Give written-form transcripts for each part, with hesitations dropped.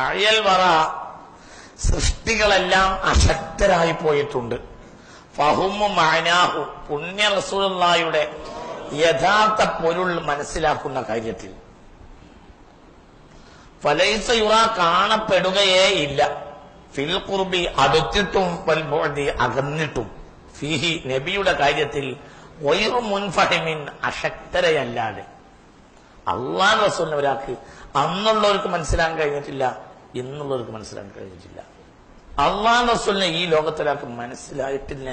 അയൽ വറ സൃഷ്ടികളെല്ലാം അശക്തരായി പോയിട്ടുണ്ട്. ഫഹുമു മഅനാഹു പുണ്യ റസൂലുള്ളാഹിയുടെ യഥാർത്ഥ പൊരുൾ മനസ്സിലാക്കുന്ന കാര്യത്തിൽ ഫലൈസ യുറാ കാണപ്പെടുകയേ ഇല്ല. ഫിൽ ഖുർബി അടുത്തിട്ടും വൽ ബുഅദി അകന്നിട്ടും ഫീഹി നബിയുടെ കാര്യത്തിൽ ഗൈറു മുൻഫഹിമിൻ അശക്തരയല്ലാതെ. അള്ളാഹു റസൂലിനെ ഒരാൾക്ക് അന്നുള്ളവർക്ക് മനസ്സിലാക്കാൻ കഴിഞ്ഞിട്ടില്ല, ഇന്നുള്ളവർക്ക് മനസ്സിലാക്കാൻ കഴിഞ്ഞിട്ടില്ല. അള്ളാഹു റസൂലിനെ ഈ ലോകത്തൊരാൾക്ക് മനസ്സിലായിട്ടില്ല.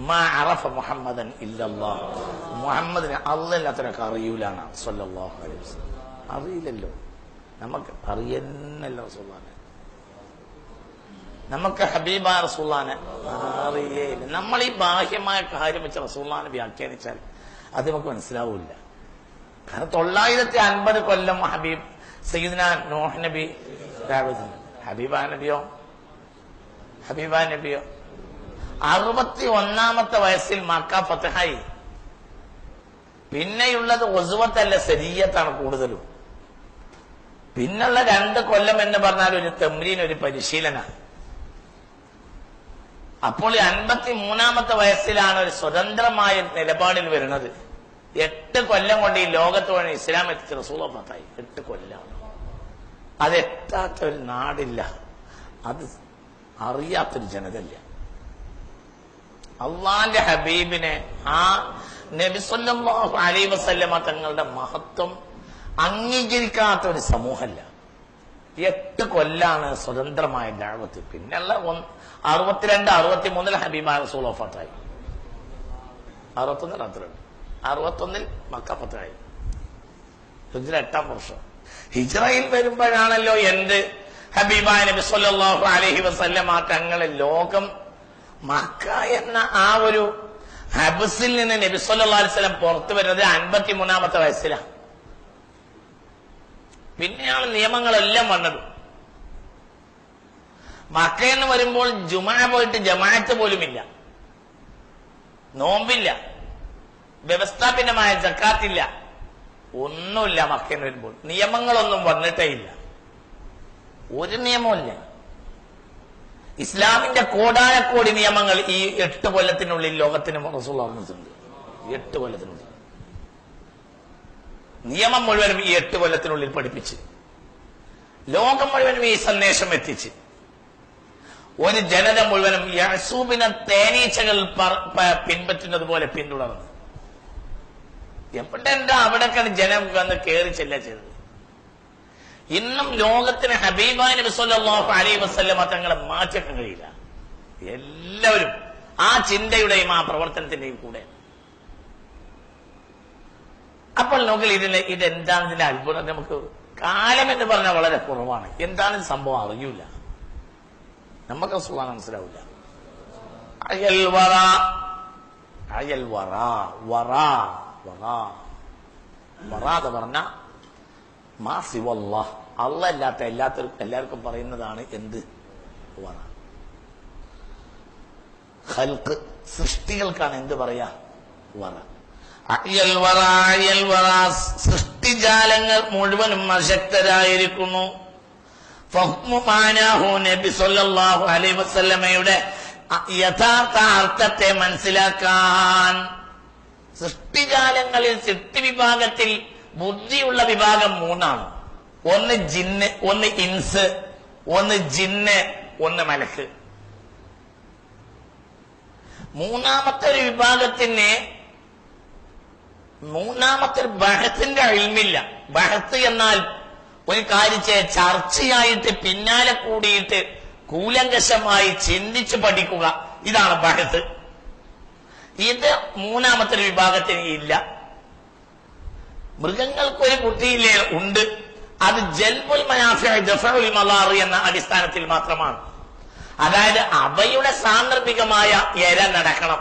മാ അറഫ മുഹമ്മദൻ ഇല്ലല്ലാഹ്, മുഹമ്മദിനെ അല്ലാത്തൊരാൾക്ക് അറിയൂലാണ് സ്വല്ലല്ലാഹു അലൈഹി വസല്ലം. അറിയില്ലല്ലോ, നമുക്ക് അറിയുന്നല്ലോ റസൂലുള്ളാഹിനെ, നമുക്ക് ഹബീബ റസൂലുള്ളാഹിനെ അറിയേയില്ല. നമ്മൾ ഈ ബാഹ്യമായ കാര്യം വെച്ച് റസൂലുള്ളാഹിനെ വ്യാഖ്യാനിച്ചാൽ അത് നമുക്ക് മനസ്സിലാവില്ല. കാരണം 950 കൊല്ലം ഹബീബ് സയ്യിദ്നാ നൂഹ് നബി ഹബീബ നബിയോ 61ാമത്തെ വയസ്സിൽ മക്ക ഫതഹായി. പിന്നെയുള്ളത് ഉസ്വത്തല്ല, സരിയ്യത്താണ് കൂടുതലും. പിന്നുള്ള 2 കൊല്ലം എന്ന് പറഞ്ഞാൽ ഒരു തംരീൻ, ഒരു പരിശീലന. അപ്പോൾ 53ാമത്തെ വയസ്സിലാണ് ഒരു സ്വതന്ത്രമായ നിലപാടിൽ വരുന്നത്. 8 കൊല്ലം കൊണ്ട് ഈ ലോകത്ത് വേണം ഇസ്ലാം എത്തിച്ച റസൂലുള്ളാഹി ഫതഹായി. 8 കൊല്ലം. അത് എത്താത്ത ഒരു നാടില്ല, അത് അറിയാത്തൊരു ജനതയില്ല. അള്ളാന്റെ ഹബീബിനെ, ആ നബി സല്ലല്ലാഹു അലൈഹി വസല്ലമ തങ്ങളുടെ മഹത്വം അംഗീകരിക്കാത്ത ഒരു സമൂഹമല്ല. 8 കൊല്ലാണ് സ്വതന്ത്രമായ ദഅവത്ത്. പിന്നെയുള്ള 62, 63 ഹബീബായ റസൂലുള്ളാഹി ഫതഹായി. 61 മക്ക ഫതഹായി. ഹിജ്റ 8ാം വർഷം. ഹിജ്റയിൽ വരുമ്പോഴാണല്ലോ എന്ത് ഹബീബായ നബി സല്ലല്ലാഹു അലൈഹി വസല്ലമ തങ്ങളെ ലോകം മക്ക എന്ന ആ ഒരു ഹബ്സിൽ നിന്ന് നബി സല്ലല്ലാഹു അലൈഹി വസല്ലം പുറത്തു വരുന്നത് 53ാമത്തെ വയസ്സിലാണ്. പിന്നെയാണ് നിയമങ്ങളെല്ലാം വന്നത്. മക്ക എന്ന് വരുമ്പോൾ ജുമാ പോയിട്ട് ജമാഅത്ത് പോലുമില്ല, നോമ്പില്ല, വ്യവസ്ഥാപിതമായ സക്കാത്തില്ല, ഒന്നുമില്ല. മക്ക എന്ന് വരുമ്പോൾ നിയമങ്ങളൊന്നും വന്നിട്ടേ ഇല്ല, ഒരു നിയമമില്ല. ഇസ്ലാമിന്റെ കോടാനക്കോടി നിയമങ്ങൾ ഈ 8 കൊല്ലത്തിനുള്ളിൽ ലോകത്തിന് റസൂലുള്ളാഹി പറഞ്ഞിട്ടുണ്ട്. 8 കൊല്ലത്തിനുള്ളിൽ നിയമം മുഴുവനും ഈ 8 കൊല്ലത്തിനുള്ളിൽ പഠിപ്പിച്ച് ലോകം മുഴുവനും ഈ സന്ദേശം എത്തിച്ച് ഒരു ജനത മുഴുവനും യഅസൂബിനെ തേനീച്ചകൾ പിൻപറ്റുന്നത് പോലെ പിന്തുടർന്ന് എവിടെന്താ അവിടേക്കാണ് ജനം വന്ന് കയറി ചെല്ല ചെയ്തത്. ഇന്നും ലോകത്തിന് ഹബീബായ നബി സല്ലല്ലാഹു അലൈഹി വസല്ലമ തങ്ങളെ മാറ്റാൻ കഴിയില്ല. എല്ലാവരും ആ ചിന്തയുടെയും ആ പ്രവർത്തനത്തിന്റെയും കൂടെ. അപ്പോൾ നോക്കിൽ ഇതെന്താണ് ഇതിന്റെ അത്ഭുതം? നമുക്ക് കാലം എന്ന് പറഞ്ഞാൽ വളരെ കുറവാണ്. എന്താണ് സംഭവം അറിയൂല, നമുക്ക് റസൂലുള്ളാഹി മനസ്സിലാവില്ല. വറാ പറഞ്ഞ മാസിവല്ലാഹ്, അല്ലാഹ് അല്ലാത്ത എല്ലാവർക്കും പറയുന്നതാണ് എന്ത് വറ. ഖൽഖ് സൃഷ്ടികൾക്കാണ് എന്ത് പറയാ വറ. സൃഷ്ടിജാലങ്ങൾ മുഴുവനും അശക്തരായിരിക്കുന്നു. നബി സല്ലല്ലാഹു അലൈഹി വസല്ലമയുടെ യഥാർത്ഥ അർത്ഥത്തെ മനസ്സിലാക്കാൻ സൃഷ്ടിജാലങ്ങളിൽ സൃഷ്ടി വിഭാഗത്തിൽ ബുദ്ധിയുള്ള വിഭാഗം 3ആണ്. ഒന്ന് ജിന്ന്, ഒന്ന് ഇൻസ്, ഒന്ന് ജിന്ന്, ഒന്ന് മലക്ക്. മൂന്നാമത്തെ ഒരു വിഭാഗത്തിന് ബഹത്തിന്റെ ഇൽമില്ല. ബഹത്ത് എന്നാൽ ഒരു കാര്യത്തെ ചർച്ചയായിട്ട് പിന്നാലെ കൂടിയിട്ട് കൂലങ്കഷമായി ചിന്തിച്ച് പഠിക്കുക, ഇതാണ് ബഹത്ത്. ഇത് മൂന്നാമത്തെ ഒരു വിഭാഗത്തിന് ഇല്ല. മൃഗങ്ങൾക്കൊരു ബുദ്ധിയില്ലേ ഉണ്ട്, അത് ജൽബുൽ മനാഫിഅ ദഫഉൽ മളാർ എന്ന അടിസ്ഥാനത്തിൽ മാത്രമാണ്. അതായത് അവയുടെ സാന്ദർഭികമായ ഇര നടക്കണം,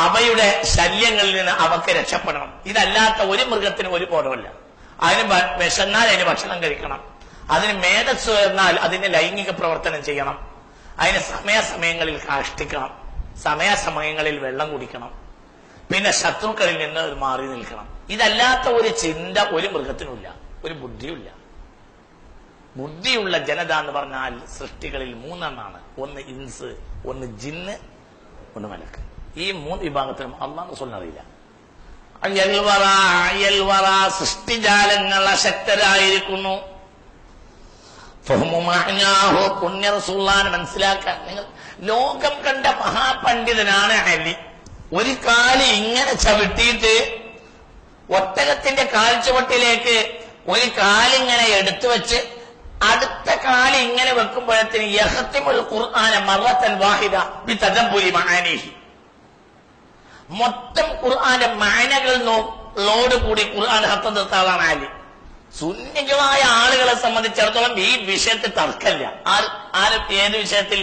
അവയുടെ ശല്യങ്ങളിൽ നിന്ന് അവക്ക് രക്ഷപ്പെടണം. ഇതല്ലാത്ത ഒരു മൃഗത്തിന് ഒരു ബോധമല്ല. അതിന് വിശന്നാൽ അതിന് ഭക്ഷണം കഴിക്കണം, അതിന് മേധസ് എന്നാൽ അതിന് ലൈംഗിക പ്രവർത്തനം ചെയ്യണം, അതിന് സമയാസമയങ്ങളിൽ കാഷ്ടിക്കണം, സമയാസമയങ്ങളിൽ വെള്ളം കുടിക്കണം, പിന്നെ ശത്രുക്കളിൽ നിന്ന് മാറി നിൽക്കണം. ഇതല്ലാത്ത ഒരു ചിന്ത ഒരു മൃഗത്തിനുമില്ല, ഒരു ബുദ്ധിയുമില്ല. ബുദ്ധിയുള്ള ജനത എന്ന് പറഞ്ഞാൽ സൃഷ്ടികളിൽ മൂന്നെണ്ണാണ്. ഒന്ന് ഇൻസ്, ഒന്ന് ജിന്ന്, ഒന്ന് മലക്ക്. ഈ 3 വിഭാഗത്തിനും അള്ളാഹു റസൂലിനെ അറിയില്ല. സൃഷ്ടിജാലങ്ങൾ അശക്തരായിരിക്കുന്നു. പുണ്യ റസൂലുള്ളാഹിനെ മനസ്സിലാക്കാൻ നിങ്ങൾ ലോകം കണ്ട മഹാപണ്ഡിതനാണ് അലി. ഒരു കാല് ഇങ്ങനെ ചവിട്ടിയിട്ട് ഒട്ടകത്തിന്റെ കാൽച്ചുവട്ടിലേക്ക് ഒരു കാലിങ്ങനെ എടുത്തു വെച്ച് അടുത്ത കാല് ഇങ്ങനെ വെക്കുമ്പോഴത്തേന് യഖ്തിമുൽ ഖുർആന മറത്തൻ വാഹിദ ബിതദബ്ബുരി മആനിഹി. മൊത്തം ഖുർആന്റെ മാനകളോട് കൂടി ഖുർആൻ ഹത്തം തീർത്ത ആളാണ് അലി. സുന്നികളായ ആളുകളെ സംബന്ധിച്ചിടത്തോളം ഈ വിഷയത്തിൽ തർക്കമില്ല. ഏത് വിഷയത്തിൽ?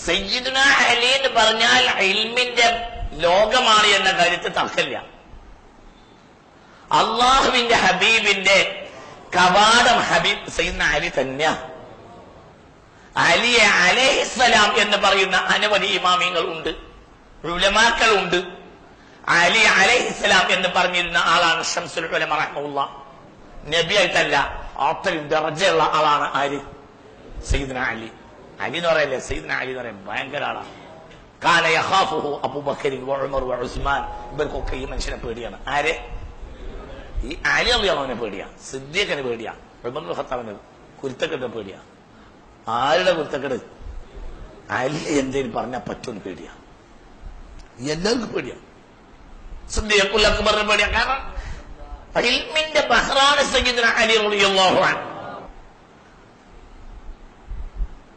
സയ്യിദുനാ അലി എന്ന് പറഞ്ഞാൽ ഇൽമിന്റെ ലോകമാണ് എന്ന കാര്യത്തിൽ തർക്കമില്ല. അള്ളാഹുവിന്റെ ഹബീബിന്റെ കവാടം ഹബീബ് സയ്യിദ്ന അലി തന്നെയാ. അലിയെ അലൈഹിസ്സലാം എന്ന് പറയുന്ന അനവധി ഇമാമിങ്ങൾ ഉണ്ട്, ഉലമാക്കൾ ഉണ്ട്. അലി അലൈഹിസ്സലാം എന്ന് പറഞ്ഞിരുന്ന ആളാണ് ശംസുൽ ഉലമ റഹ്മഹുല്ലാഹ്. നബിയായിട്ടല്ല, അത്രയും ദർജയുള്ള ആളാണ് ആര്? സയ്യിദ്ന അലി. അലി എന്ന് പറയല്ലേ, സയ്യിദ്ന അലി എന്ന് പറയാൻ ഭയങ്കര ആളാണ്. കാന യഖാഫുഹു അബൂബക്കർ വഉമർ വഉസ്മാൻ. ഇവർക്കൊക്കെ ഈ മനുഷ്യനെ പേടിയാണ്. ആരെ? ഈ അലി റളിയല്ലാഹുവിനെ പേടിയാ, സിദ്ദീഖിനെ പേടിയാ, ഉമർ ഇബ്നുൽ ഖത്താബിനെ കുരുത്തക്കെട്ട് പേടിയാ. ആരുടെ കുരുത്തക്കെട്ട്? അലി എന്തേലും പറഞ്ഞാൽ പറ്റുമെന്ന് പേടിയാ, എല്ലാവർക്കും പേടിയാ. സിദ്ദീഖുൽ അക്ബറിനെ പേടിയാ. കാരണം ഇൽമിന്റെ ബഹ്റാന സയ്യിദുനാ അലി റളിയല്ലാഹു അൻഹു.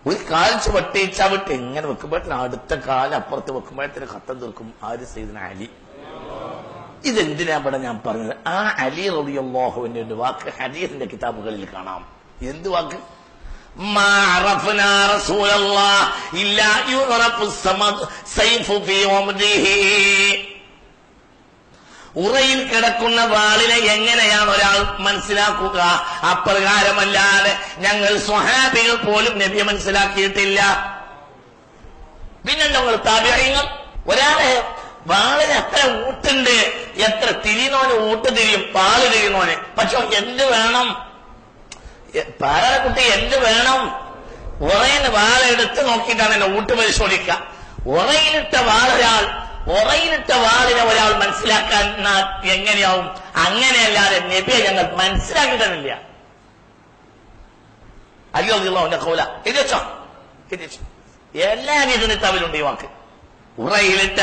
ഒരു കാൽ ചവിട്ടി എങ്ങനെ വെക്കുമ്പോഴത്തേന് അടുത്ത കാലം അപ്പുറത്ത് വെക്കുമ്പോഴത്തേന് ഖത്തം തീർക്കും ആര്? സയ്യിദുനാ അലി. ഇതെന്തിനാ ഇവിടെ ഞാൻ പറഞ്ഞത്? ആ അലി റളിയല്ലാഹുവിന്റെ ഒരു വാക്ക് ഹദീസിന്റെ കിതാബുകളിൽ കാണാം. എന്ത് വാക്ക്? മാ അറഫ്നാ റസൂലല്ലാഹ് ഇല്ലാ യുറഫു സൈഫു ഫീ ഉംദിഹി. ഉറയിൽ കിടക്കുന്ന വാളിനെ എങ്ങനെയാണ് ഒരാൾ മനസ്സിലാക്കുക? അപ്രകാരമല്ലാതെ ഞങ്ങൾ സ്വഹാബികൾ പോലും നബിയെ മനസ്സിലാക്കിയിട്ടില്ല. പിന്നെ ഞങ്ങൾ താബിഈങ്ങൾ. ഒരാളെ വാളിന് എത്ര ഊട്ടുണ്ട്, എത്ര തിരിയുന്നവന് ഊട്ട് തിരിയും, പാല് തിരിയുന്നവന്. പക്ഷെ എന്ത് വേണം? പാലക്കുട്ടി എന്ത് വേണം? ഉറയിന് വാളെടുത്ത് നോക്കിയിട്ടാണ് എന്നെ ഊട്ട് പരിശോധിക്കുക. ഉറയിലിട്ട വാളിനെ ഒരാൾ മനസ്സിലാക്കാൻ എങ്ങനെയാവും? അങ്ങനെയല്ലാതെ നബിയെ ഞങ്ങൾ മനസ്സിലാക്കിയിട്ടില്ല. അയ്യോ കൗല ഇത് എല്ലാ ഇതിന് തവിലുണ്ട് ഈ വാക്ക്. ഉറയിലിട്ട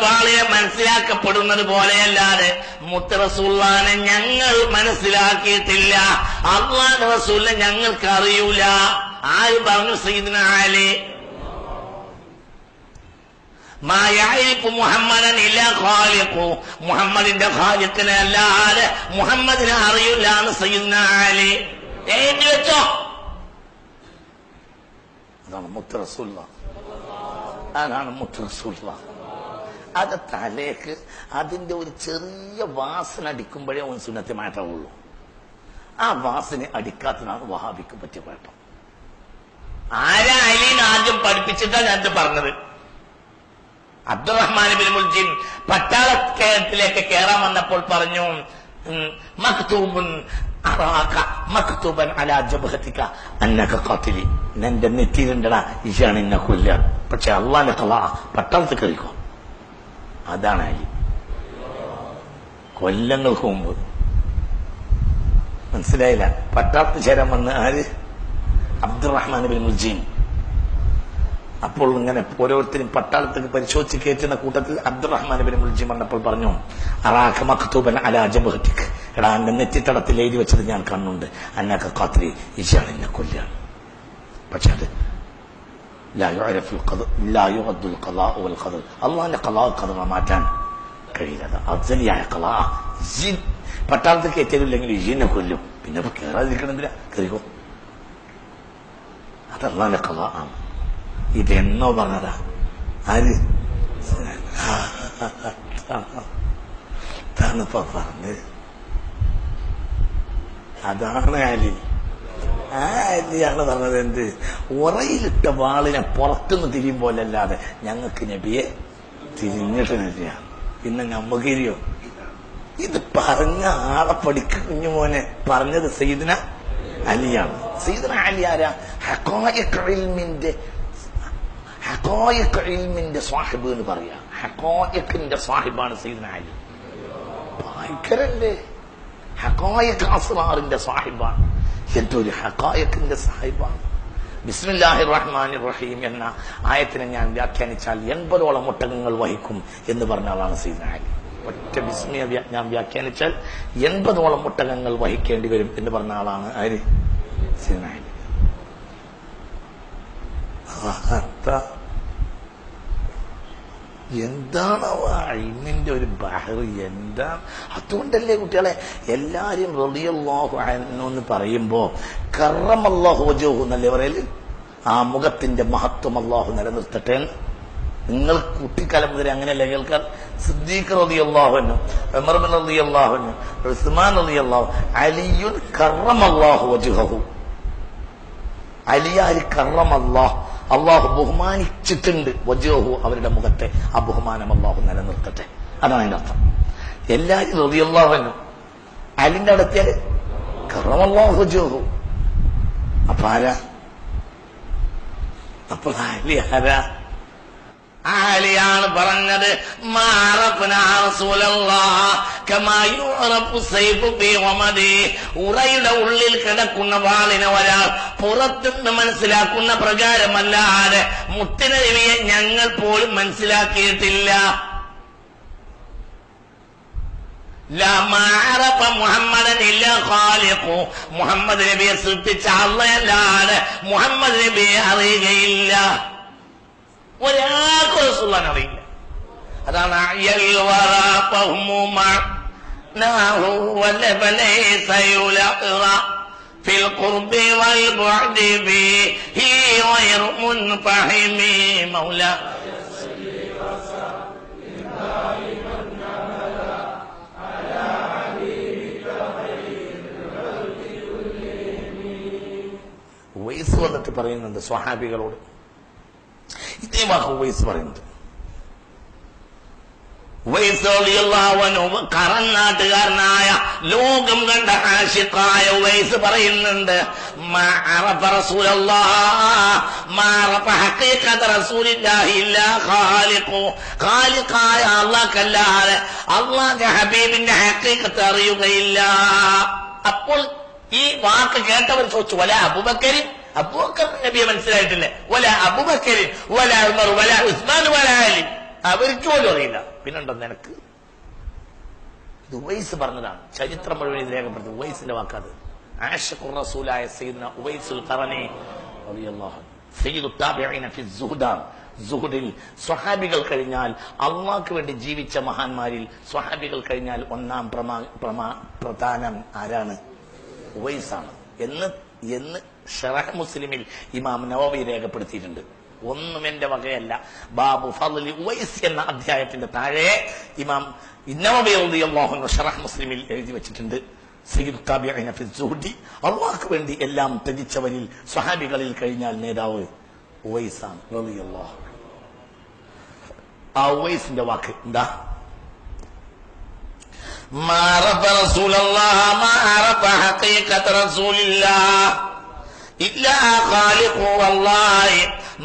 വാളിനെ മനസ്സിലാക്കപ്പെടുന്നത് പോലെയല്ലാതെ മുത്ത് റസൂലുള്ളാഹിനെ ഞങ്ങൾ മനസ്സിലാക്കിയിട്ടില്ല. അല്ലാഹു റസൂലിനെ ഞങ്ങൾക്ക് അറിയൂല. ആര് പറഞ്ഞു? സയ്യിദുനാ അലി. മാ യഅരിഫു മുഹമ്മദൻ ഇല്ലാ ഖാലിഖു. മുഹമ്മദിന്റെ ഖാലിഖിനെ അല്ലാതെ മുഹമ്മദിനെ അറിയില്ല എന്ന് സയ്യിദുനാ അലി എഴുതി വെച്ചോ. അതാണ് മുത്ത് റസൂലുള്ളാഹ്. അതാണ് മുത്ത് റസൂലുള്ളാഹ്. അത് തലേക്ക് അതിന്റെ ഒരു ചെറിയ വാസന അടിക്കുമ്പോഴേ ഒന്ന് സുന്നത്ത് മാറ്റമുള്ളൂ. ആ വാസന അടിക്കാത്തതാണ് വഹാബിക്ക് പറ്റിയ കുഴപ്പം. ആരാ അലീനെ ആദ്യം പഠിപ്പിച്ചിട്ടാണ് ഞാൻ പറഞ്ഞത്. അബ്ദുറഹ്മാൻ ബിൻ മുൽജിം പട്ടാളത്തിലേക്ക് കയറാൻ വന്നപ്പോൾ പറഞ്ഞു, മക്തൂബൻ അലാ ജബ്ഹതിക അന്നക ഖാതിലി. നിന്റെ നെറ്റിയിലുണ്ടടാ ഇഷാണ് എന്നെ കൊല്ലാൻ. പക്ഷെ അള്ളാന്റെ ഖളാ പട്ടാളത്തിൽ കയറിക്കോ. അതാണ് അലി. കൊല്ലങ്ങൾക്ക് മുമ്പ് മനസ്സിലായില്ല. പട്ടാളത്തിൽ ചേരാൻ വന്ന് ആര്? Abdulrahman bin മുൽജിം. അപ്പോൾ ഇങ്ങനെ ഓരോരുത്തരും പട്ടാളത്തേക്ക് പരിശോധിച്ച് കയറ്റുന്ന കൂട്ടത്തിൽ അബ്ദുറഹ്മാൻ ബിൻ മുൽജിം വന്നപ്പോൾ പറഞ്ഞു, അറാക മക്തൂബൻ അലാ ജബ്ഹതിക. എടാ എന്റെ നെറ്റിത്തടത്തിൽ എഴുതി വെച്ചത് ഞാൻ കണ്ണുണ്ട്. അന്നക ഖാതിലി, ഇഷാണ് എന്നെ കൊല്ലാണ്. പക്ഷെ അത് അള്ളാന്റെ ഖളാ ഖദർ മാറ്റാൻ കഴിയില്ല. അഫ്സലിയായ ഖളാ. പട്ടാളത്തിൽ കയറ്റിയില്ലെങ്കിൽ ഇജിനെ കൊല്ലും. പിന്നെ ഇപ്പൊ കയറാതിരിക്കണമെന്നില്ല, കയറിക്കോ. അത് അള്ളാന്റെ ഖളാ ആണ്. ഇതെന്നോ പറഞ്ഞതാ. ആര്? താണിപ്പോ പറഞ്ഞത്. അതാണ് അലി. ആ അലിയാണ് പറഞ്ഞത്. എന്ത്? ഉറയിലിട്ട വാളിനെ പുറത്തുനിന്ന് തിരിയുമ്പോലല്ലാതെ ഞങ്ങൾക്ക് നബിയെ തിരിഞ്ഞിട്ട് നബിയാണ്. പിന്നെ നമ്മക്കിരിയോ? ഇത് പറഞ്ഞ ആളെ പഠിക്ക് കുഞ്ഞുമോനെ. പറഞ്ഞത് സയ്യിദ്ന അലിയാണ്. സയ്യിദ്ന അലി ആരാ? ഹഖായിഖ് സാഹിബ് എന്ന് പറയാ. ഹഖായിഖിന്റെ സാഹിബാണ് സയ്യിദ്ന അലി. ഭയങ്കരല്ലേ? ഹഖായിഖ് അസ്റാറിന്റെ സാഹിബാണ്. എന്തൊരു ഹഖായിഖിന്റെ സാഹിബാണ്. ബിസ്മില്ലാഹിർ റഹ്മാനിർ റഹീം എന്ന ആയത്തിനെ ഞാൻ വ്യാഖ്യാനിച്ചാൽ 80ഓളം ഒട്ടകങ്ങൾ വഹിക്കും എന്ന് പറഞ്ഞ ആളാണ് സയ്യിദ്ന അലി. ഒറ്റ ബിസ്മിയെ ഞാൻ വ്യാഖ്യാനിച്ചാൽ 80ഓളം ഒട്ടകങ്ങൾ വഹിക്കേണ്ടി വരും എന്ന് പറഞ്ഞ ആളാണ് ആര്? സയ്യിദ്ന അലി. എന്താണ് ഇൽമിന്റെ ഒരു ബഹർ? എന്താ? അതുകൊണ്ടല്ലേ കുട്ടികളെ എല്ലാരും റളിയല്ലാഹു അൻഹു എന്ന് പറയുമ്പോ കറമല്ലാഹു വജ്ഹഹു എന്നല്ലേ പറയല്? ആ മുഖത്തിന്റെ മഹത്വം അല്ലാഹു നിലനിർത്തട്ടെ. നിങ്ങൾ കുട്ടിക്കാലം മുതലേ അങ്ങനെയല്ലേ കേൾക്കാൻ? സിദ്ദീഖ് റളിയല്ലാഹു അൻഹു, ഉമർ റളിയല്ലാഹു അൻഹു, ഉസ്മാൻ റളിയല്ലാഹു, അലിയുൻ കറമല്ലാഹു വജ്ഹഹു. അലിയാരി കറമല്ലാഹ്, അള്ളാഹു ബഹുമാനിച്ചിട്ടുണ്ട്. വജ്ഹഹു, അവരുടെ മുഖത്തെ ആ ബഹുമാനം അള്ളാഹു നിലനിർത്തട്ടെ. അതാണ് അതിന്റെ അർത്ഥം. എല്ലാരും റളിയല്ലാഹു അൻഹു അലിന്റെ അടുത്തേക്ക് കറമല്ലാഹു വജ്ഹഹു. അപ്പൊ ആരാ? അപ്പോൾ അലി ആരാ? ആലിയാണ് പറഞ്ഞത് ഉറയുടെ ഉള്ളിൽ കിടക്കുന്ന വാളിനെ ഒരാൾ പുറത്തുനിന്ന് മനസ്സിലാക്കുന്ന പ്രകാരമല്ലാതെ മുത്തനബിയെ ഞങ്ങൾ പോലും മനസ്സിലാക്കിയിട്ടില്ല. മുഹമ്മദ് നബിയെ സൃഷ്ടിച്ച അല്ലാതെ മുഹമ്മദ് നബിയെ അറിയുകയില്ല. ഒരാൾക്കും റസൂലുള്ളാഹിനെ അറിയില്ല. അതാണ് ഉവൈസ് വന്നിട്ട് പറയുന്നുണ്ട് സ്വഹാബികളോട്. ഇതേ വാക്ക് ഉവൈസ് പറയുന്നുണ്ട്. കറന്നാട്ടുകാരനായ ലോകം കണ്ട ആശിഖായ ഉവൈസ് പറയുന്നുണ്ട്, ഖാലിഖായ അല്ലാഹുവല്ലാതെ അല്ലാഹുവിന്റെ ഹബീബിന്റെ ഹഖീഖത്ത് അറിയുകയില്ല. അപ്പോൾ ഈ വാക്ക് കേട്ടവർ ചോദിച്ചു, വല അബൂബക്കർ, അബൂബക്കർ നബിയെ മനസ്സിലായിട്ടില്ലേ? വല അബൂബക്കർ വല ഉമർ വല ഉസ്മാൻ വല അലി, അവർക്ക് പോലും അറിയില്ല. പിന്നെണ്ടോ നിനക്ക്? ഇത് ഉവൈസ് പറഞ്ഞതാണ്. ചരിത്രം മുഴുവൻ ഇത് രേഖപ്പെടുത്തി. ഉവൈസിന്റെ വാക്കത്. ആശിഖുർ റസൂലായ സയ്യിദ്ന ഉവൈസുൽ ഖറനി റളിയല്ലാഹു അൻഹു സയ്യിദുൽ താബിഈന ഫി സുഹദാൻ. സുഹദിൽ സ്വഹാബികൾ കഴിഞ്ഞാൽ, അള്ളാഹ്ക്ക് വേണ്ടി ജീവിച്ച മഹാന്മാരിൽ സ്വഹാബികൾ കഴിഞ്ഞാൽ ഒന്നാം പ്രധാനം ആരാണ്? ഉവൈസാണ് എന്ന് ശറഹ് മുസ്ലിമിൽ ഇമാം നവവി രേഖപ്പെടുത്തിയിട്ടുണ്ട്. ഒന്നും എന്റെ വകയല്ല. ബാബു ഫളി ഉവൈസ് എന്ന അധ്യായത്തിന്റെ താഴെ ഇമാം നവവി റളിയല്ലാഹു അൻഹു ശറഹ് മുസ്ലിമിൽ എഴുതി വെച്ചിട്ടുണ്ട്, സയ്യിദുൽ താബിഈന ഫി സുഹദി, അള്ളാഹ്ക്ക് വേണ്ടി എല്ലാം ത്യജിച്ചവരിൽ സ്വഹാബികളിൽ കഴിഞ്ഞാൽ നേതാവ് ഉവൈസാണ് റളിയല്ലാഹു അൻഹു. ആ ഉവൈസിന്റെ വാക്ക് എന്താ? ما عرف رسول الله ما عرف حقيقة رسول الله إلا خالق والله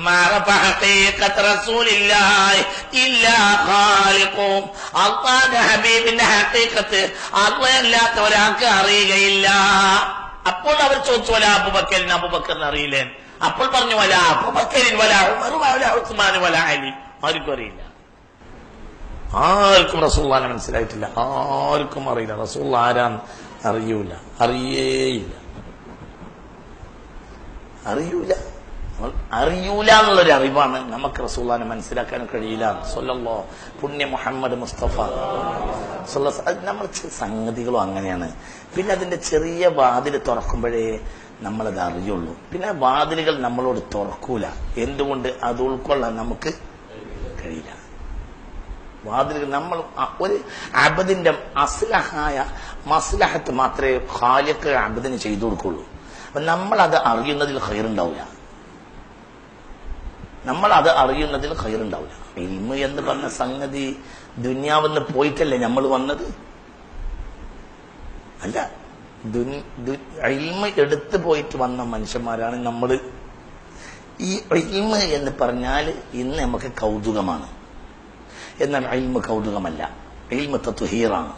ما عرف حقيقة رسول الله إلا خالق. അള്ളാഹുവിന്റെ ഹബീബിന്റെ ഹഖീഖത്ത് അല്ലാത്ത ഒരാൾക്ക് അറിയുകയില്ല. അപ്പോൾ അവർ ചോദിച്ചു, വല അബൂബക്കറിന്, അബൂബക്കറിന് അറിയില്ലേ? അപ്പോൾ പറഞ്ഞു, വല അബൂബക്കറിൻ വല ഉമർ വല ഉസ്മാൻ വല അലി, ആർക്കും അറിയില്ല. ആർക്കും റസൂലുള്ളാഹിനെ മനസ്സിലായിട്ടില്ല. ആർക്കും അറിയില്ല. റസൂലുള്ളാഹി ആരാന്ന് അറിയൂല, അറിയേയില്ല. അറിയൂല എന്നുള്ളൊരു അറിവാണ് നമുക്ക് റസൂലുള്ളാഹിനെ മനസ്സിലാക്കാൻ കഴിയില്ല. സ്വല്ലല്ലാഹു പുണ്യ മുഹമ്മദ് മുസ്തഫ സ്വല്ലല്ലാഹു. നമ്മൾ സംഗതികളും അങ്ങനെയാണ്. പിന്നെ അതിന്റെ ചെറിയ വാതിൽ തുറക്കുമ്പോഴേ നമ്മളത് അറിയുള്ളൂ. പിന്നെ വാതിലുകൾ നമ്മളോട് തുറക്കൂല. എന്തുകൊണ്ട്? അത് ഉൾക്കൊള്ളാൻ നമുക്ക് കഴിയില്ല. വാതിലുകൾ നമ്മൾ ഒരു അബദിന്റെ അസ്ലഹായ മസ്ലഹത്ത് മാത്രമേ ഖാലിഖ് അബദിന് ചെയ്തു കൊടുക്കുള്ളൂ. അപ്പൊ നമ്മളത് അറിയുന്നതിൽ ഖൈറുണ്ടാവില്ല. ഇൽമ് എന്ന് പറഞ്ഞ സംഗതി ദുനിയാവെന്ന് പോയിട്ടല്ലേ നമ്മൾ വന്നത്? അല്ല, ഇൽമ എടുത്തു പോയിട്ട് വന്ന മനുഷ്യന്മാരാണ് നമ്മൾ. ഈ ഇൽമ എന്ന് പറഞ്ഞാൽ ഇന്ന് നമുക്ക് കൗതുകമാണ്. എന്നാൽ ഇൽമ കൗതുകമല്ല, ഇൽമ തത്വഹീറാണ്.